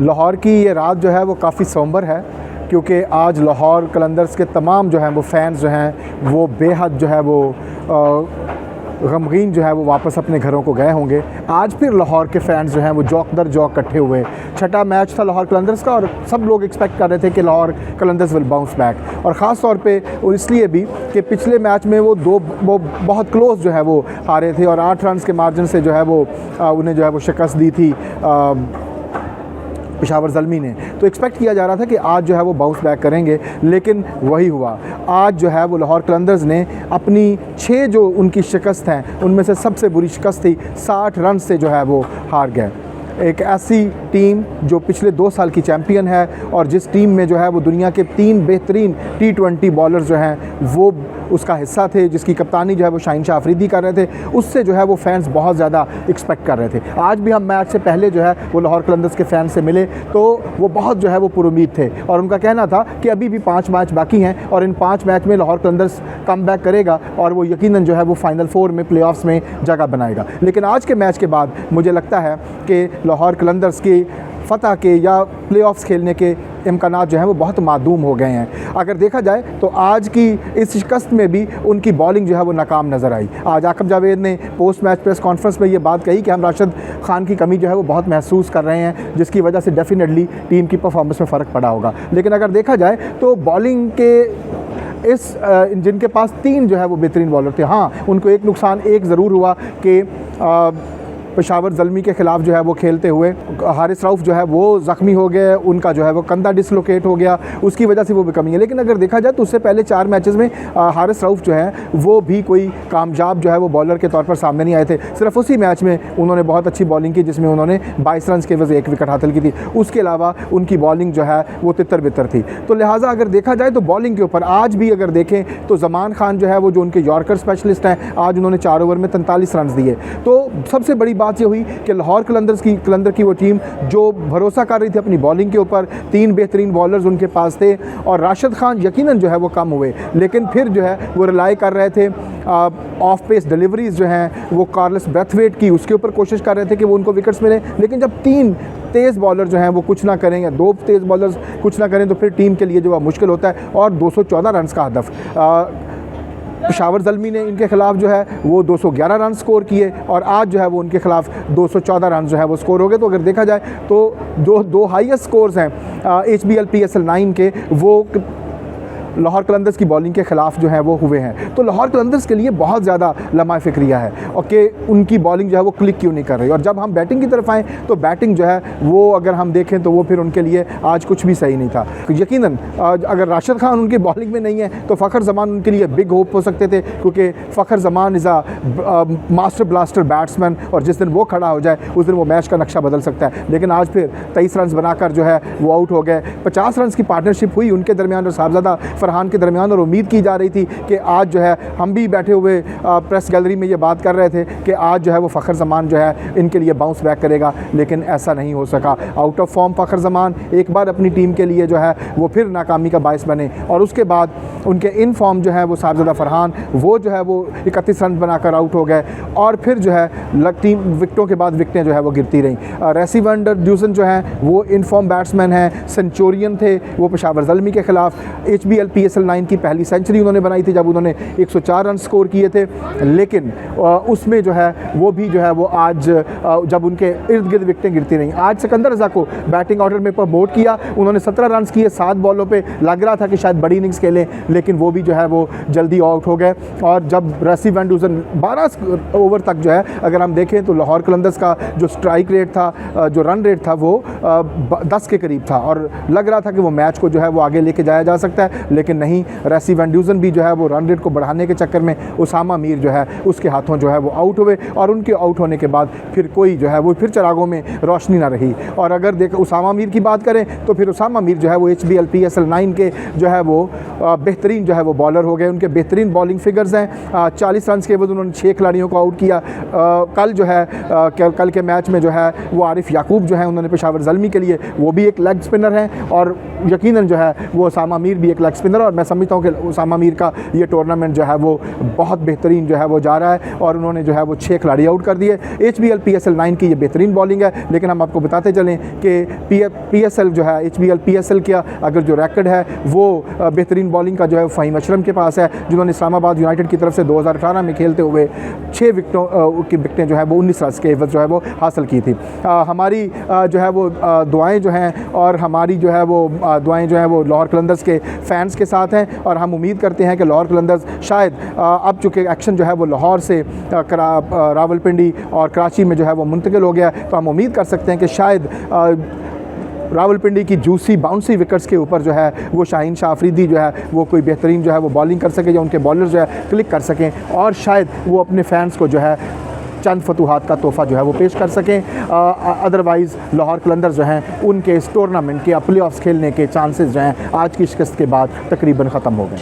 लाहौर की ये रात जो है वो काफ़ी सोंबर है, क्योंकि आज लाहौर कलंदर्स के तमाम जो हैं वो फ़ैन्स जो हैं वो बेहद जो है वो गमगीन जो है वो वापस अपने घरों को गए होंगे। आज फिर लाहौर के फ़ैन्स जो हैं वो जौक दर जौक इकट्ठे हुए। छठा मैच था लाहौर कलंदर्स का और सब लोग एक्सपेक्ट कर रहे थे कि Lahore Qalandars will bounce back, और ख़ास तौर पे इसलिए भी कि पिछले मैच में वो बहुत क्लोज जो है वो हारे थे और 8 रन के मार्जिन से जो है वो उन्हें जो है वो शिकस्त दी थी पेशावर ज़ल्मी ने। तो एक्सपेक्ट किया जा रहा था कि आज जो है वो बाउंस बैक करेंगे, लेकिन वही हुआ। आज जो है वो लाहौर कलंदर्स ने अपनी 6 जो उनकी शिकस्त हैं उनमें से सबसे बुरी शिकस्त थी, 60 रन से जो है वो हार गए। एक ऐसी टीम जो पिछले 2 साल की चैम्पियन है और जिस टीम में जो है वो दुनिया के 3 बेहतरीन T20 बॉलर्स जो हैं वो उसका हिस्सा थे, जिसकी कप्तानी जो है वो शाहीन शाह अफरीदी कर रहे थे, उससे जो है वो फैंस बहुत ज़्यादा एक्सपेक्ट कर रहे थे। आज भी हम मैच से पहले जो है वो लाहौर कलंदर्स के फ़ैन से मिले तो वो बहुत जो है वो पुरुमीद थे और उनका कहना था कि अभी भी 5 मैच बाकी हैं और इन 5 मैच में लाहौर कलंदर्स कम बैक करेगा और वो यकीनन जो है वो फाइनल 4 में प्लेऑफ्स में जगह बनाएगा। लेकिन आज के मैच के बाद मुझे लगता है कि लाहौर कलंदर्स की फ़तह के या प्लेऑफ्स खेलने के इम्कानात जो हैं वो बहुत मादूम हो गए हैं। अगर देखा जाए तो आज की इस शिकस्त में भी उनकी बॉलिंग जो है वो नाकाम नज़र आई। आज आकिब जावेद ने पोस्ट मैच प्रेस कॉन्फ्रेंस में ये बात कही कि हम राशिद खान की कमी जो है वो बहुत महसूस कर रहे हैं, जिसकी वजह से डेफिनेटली टीम की परफॉर्मेंस में फ़र्क पड़ा होगा। लेकिन अगर देखा जाए तो बॉलिंग के जिनके पास 3 जो है वो बेहतरीन बॉलर थे, हाँ उनको एक नुकसान ज़रूर हुआ कि पेशावर ज़ल्मी के ख़िलाफ़ जो है वो खेलते हुए हारिस रऊफ़ जो है वो ज़ख्मी हो गए, उनका जो है वो कंधा डिसलोकेट हो गया, उसकी वजह से वो भी कमी है। लेकिन अगर देखा जाए तो उससे पहले 4 मैचेस में हारिस रऊफ़ जो है वो भी कोई कामयाब जो है वो बॉलर के तौर पर सामने नहीं आए थे। सिर्फ उसी मैच में उन्होंने बहुत अच्छी बॉलिंग की जिसमें उन्होंने 22 रन के एवज़ 1 विकेट हासिल की थी। उसके अलावा उनकी बॉलिंग जो है वो तितर बितर थी। तो लिहाजा अगर देखा जाए तो बॉलिंग के ऊपर आज भी अगर देखें तो ज़मान खान जो है वो जो उनके यॉर्कर स्पेशलिस्ट हैं, आज उन्होंने 4 ओवर में 43 रन दिए। तो सबसे बड़ी बात ये हुई कि लाहौर कलंदर की वो टीम जो भरोसा कर रही थी अपनी बॉलिंग के ऊपर, 3 बेहतरीन बॉलर्स उनके पास थे और राशिद खान यकीनन जो है वो कम हुए, लेकिन फिर जो है वो रिलाई कर रहे थे ऑफ पेस डिलीवरीज जो हैं वो कार्लस ब्रैथवेट की, उसके ऊपर कोशिश कर रहे थे कि वो उनको विकेट्स मिले। लेकिन जब 3 तेज़ बॉलर जो हैं वो कुछ ना करें या 2 तेज़ बॉलर्स कुछ ना करें तो फिर टीम के लिए जो है मुश्किल होता है। और 214 रन का हदफ पेशावर ज़ल्मी ने इनके ख़िलाफ़ जो है वो 211 रन स्कोर किए और आज जो है वो उनके ख़िलाफ़ 214 रन जो है वो स्कोर हो गए। तो अगर देखा जाए तो जो 2 हाईएस्ट स्कोर्स हैं HBL PSL 9 के वो लाहौर कलंदर्स की बॉलिंग के ख़िलाफ़ जो है वो हुए हैं। तो लाहौर कलंदर्स के लिए बहुत ज़्यादा लम्हा फ़िक्रिया है और कि उनकी बॉलिंग जो है वो क्लिक क्यों नहीं कर रही। और जब हम बैटिंग की तरफ आएँ तो बैटिंग जो है वो अगर हम देखें तो वो फिर उनके लिए आज कुछ भी सही नहीं था। यकीनन अगर राशिद खान उनकी बॉलिंग में नहीं है तो फ़खर ज़मान उनके लिए बिग होप हो सकते थे, क्योंकि Fakhar Zaman is a master blaster batsman और जिस दिन वो खड़ा हो जाए उस दिन वो मैच का नक्शा बदल सकता है। लेकिन आज फिर 23 रन बनाकर जो है वो आउट हो गए। 50 रन की पार्टनरशिप हुई उनके दरमियान और साहबज़ादा फरहान के दरमियान और उम्मीद की जा रही थी कि आज जो है हम भी बैठे हुए प्रेस गैलरी में ये बात कर रहे थे कि आज जो है वो फ़खर ज़मान जो है इनके लिए बाउंस बैक करेगा, लेकिन ऐसा नहीं हो सका। आउट ऑफ फॉर्म फ़खर ज़मान एक बार अपनी टीम के लिए जो है वो फिर नाकामी का बायस बने और उसके बाद उनके इन फॉर्म जो है वो साहबज़ादा फरहान वो जो है वो 31 रन बनाकर आउट हो गए और फिर जो है 3 विकेटों के बाद विकेटें जो है वो गिरती रहीं। रेसी वैन डर ड्यूसन जो हैं वो इन फॉर्म बैट्समैन हैं, सेंचुरियन थे, वो पेशावर ज़ल्मी के ख़िलाफ़ HBL PSL 9 की पहली सेंचुरी उन्होंने बनाई थी जब उन्होंने 104 रन स्कोर किए थे। लेकिन उसमें जो है वो भी जो है वो आज जब उनके इर्द गिर्द विकेटें गिरती रहीं। आज सिकंदर रज़ा को बैटिंग ऑर्डर में प्रमोट किया, उन्होंने 17 रन किए 7 बॉलों पे, लग रहा था कि शायद बड़ी इनिंग्स खेलें, लेकिन वो भी जो है वो जल्दी आउट हो गए। और जब रेसी वैन ड्यूसन 12 ओवर तक जो है अगर हम देखें तो लाहौर कलंदर्स का जो स्ट्राइक रेट था, जो रन रेट था वो 10 के करीब था और लग रहा था कि वो मैच को जो है वो आगे लेके जाया जा सकता है, लेकिन नहीं। रेसी वैन ड्यूसन भी जो है वो रन रेट को बढ़ाने के चक्कर में उसामा मीर जो है उसके हाथों जो है वो आउट हुए और उनके आउट होने के बाद फिर कोई जो है वो फिर चिरागों में रोशनी ना रही। और अगर देख उसामा मीर की बात करें तो फिर उसामा मीर जो है वो HBL PSL 9 के जो है वो बेहतरीन जो है वो बॉलर हो गए। उनके बेहतरीन बॉलिंग फिगर्स हैं। 40 रन के बाद उन्होंने 6 खिलाड़ियों को आउट किया। कल जो है कल के मैच में जो है वो आरिफ याकूब जो है उन्होंने पेशावर ज़ल्मी के लिए वो भी एक लेग स्पिनर हैं और यकीनन जो है वो उसामा मीर भी एक लेग स्पिनर स्पिनर, और मैं समझता हूँ कि उसामा मीर का ये टूर्नामेंट जो है वो बहुत बेहतरीन जो है वो जा रहा है और उन्होंने जो है वो 6 खिलाड़ी आउट कर दिए। HBL PSL 9 की ये बेहतरीन बॉलिंग है, लेकिन हम आपको बताते चलें कि PSL जो है HBL PSL का अगर जो रैकेट है वो बेहतरीन बॉलिंग का जो है फ़हीम अशरम के पास है, जिन्होंने इस्लामाबाद यूनाइटेड की तरफ से 2018 में खेलते हुए 6 विकेटों की विकटें जो है वो 19 रन के एवज जो है वो हासिल की थी। हमारी जो है वो दुआएं जो हैं और हमारी जो है वो दुआएं जो हैं वो लाहौर कलंदर्स के फ़ैन्स के साथ हैं, और हम उम्मीद करते हैं कि लाहौर कलंदर्स शायद अब चूँकि एक्शन जो है वो लाहौर से रावलपिंडी और कराची में जो है वो मुंतकिल हो गया, तो हम उम्मीद कर सकते हैं कि शायद रावलपिंडी की जूसी बाउंसी विकेट्स के ऊपर जो है वो शाहीन शाह अफरीदी जो है वो कोई बेहतरीन जो है वो बॉलिंग कर सके या उनके बॉलर जो है क्लिक कर सकें और शायद वो अपने फ़ैन्स को जो है चंद फतूहात का तोहफ़ा जो है वो पेश कर सकें। अदरवाइज़ लाहौर कलंदर्स जो हैं उनके इस टूर्नामेंट के प्ले ऑफ्स खेलने के चांसेस जो हैं आज की शिकस्त के बाद तकरीबन ख़त्म हो गए।